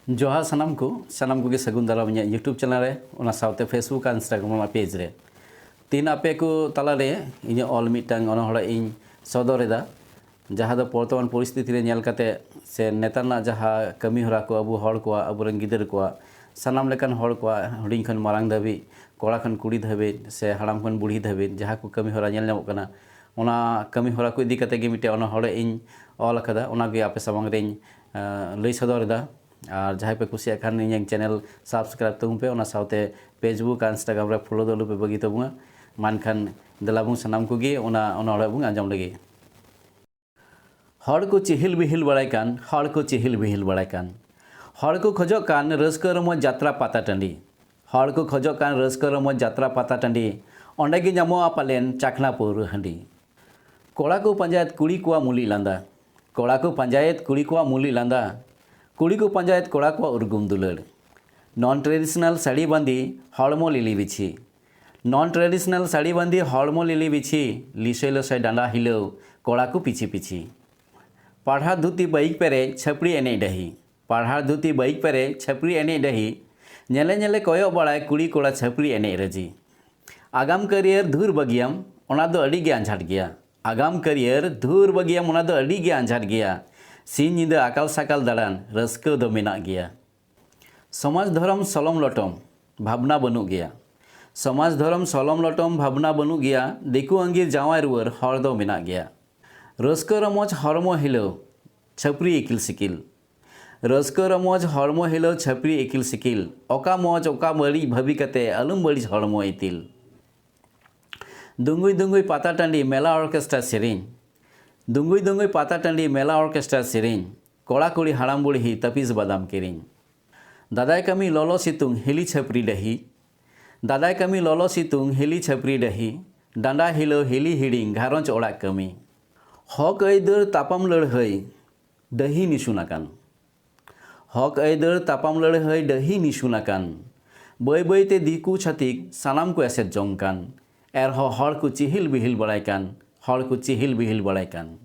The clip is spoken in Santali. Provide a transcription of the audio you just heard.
जोहार सानाम को सगुन दाराम यूट्यूब चैनल रे ओना साउते फेसबुक और इंस्टाग्राम पेज रे तीन आपे को तला रे इन ऑल मिटंग अनहड़ा इन सदरेदा जहाँ दो बर्तमान परिस्थिति रे नेल काते से नेताना जहाँ कमी हरा को अबु हड़ को अबुरन गिदर को सानाम लेकान हड़ को हुडिंग खन मारांग धाबी कोड़ा खन कुड़ी धाबी से हड़ाम खन बुढ़ी धाबी जहाँ को कमी हरा नेल नामो कना ओना कमी हरा को इदी काते गे मिटे अनहड़ा इन ऑल कदा ओना गे आपे सामांग रे लई सदरेदा और जहाँ पे कुछ खान इन चैनल सब्सक्राइब तबुन पे ओना साउते फेसबुक और इंस्टाग्राम रे फॉलो दलु पे बगी तबुआ मानखान दलाबुं सानाम को ओना ओना बुं आंजम लगे हड़ को चिहिल बिहिल बड़ायकान हड़ को चिहिल बिहिल बड़ायकान हड़ को खोजो कान रस्का रमज यात्रा पाता टांडी हड़ को खोजो कान रस्का रमज यात्रा पाता टांडी ओंडे गे नामोआ पालेन चाखना पौर हांडी कोड़ा को पंचायत कुड़ी को मुली लांदा कोड़ा को पंचायत कुड़ी को मुली लांदा कुड़ी को पंचायत कोड़ा को उर्गुम दुलड़ नॉन ट्रेडिशनल साड़ी बांधी हड़मो लिली बिछी नॉन ट्रेडिशनल साड़ी बांधी हड़मो लिली बिछी लिसै लसै डांडा हिलौ कोड़ा को पीछे पीछे पाढ़ा धुती बाइक पेरे छपड़ी एने डही पाढ़ा धुती बाइक पेरे छपड़ी एने डही नेले नेले कयो बड़ाय कुड़ी कोड़ा छपड़ी एने रजी आगाम करियर धूर बगियाम ओना दो अड़ी गे आंझाट गया आगाम करियर धूर बगियाम ओना दो अड़ी गे आंझाट गया सिन निंदा आकाल साकाल दाड़ान रस्का दो मेना गया समाज धर्म सलम लटम भावना बनू गया समाज धर्म सलम लटम भावना बनू गया दिकु अंगीर जावाय रुवर हर दो मेना गया रस्का रमज हरमो हिलो छपरी इकिल सिकिल रस्का रमज हरमो हिलो छपरी इकिल सिकिल ओका मज ओका बड़ी भाभी कते अलुम बड़ी हरमो इतिल दुंगुई दुंगुई पाता टांडी मेला ऑर्केस्ट्रा सेरिंग दुंगुई दुंगुई पाता टांडी मेला ऑर्केस्ट्रा सेरिंग कोड़ा कुड़ी हाड़ाम बुढ़ी तपिस बादाम किरिंग दादाय कमी ललो सितुंग हिली छपरी डही दादाय कमी ललो सितुंग हिली छपरी डही डांडा हिलो हिली हिडिंग घारंज ओड़ा कमी हक ऐदर तापाम लड़हई डही निशुनाकान हक ऐदर तापाम लड़हई डही निशुनाकान बय बयते दिकु छातिक सानाम को एसेट जंकान एरह हड़ को चिहिल बिहिल बड़ायकान हड़ को चिहिल बिहिल बड़ायकान।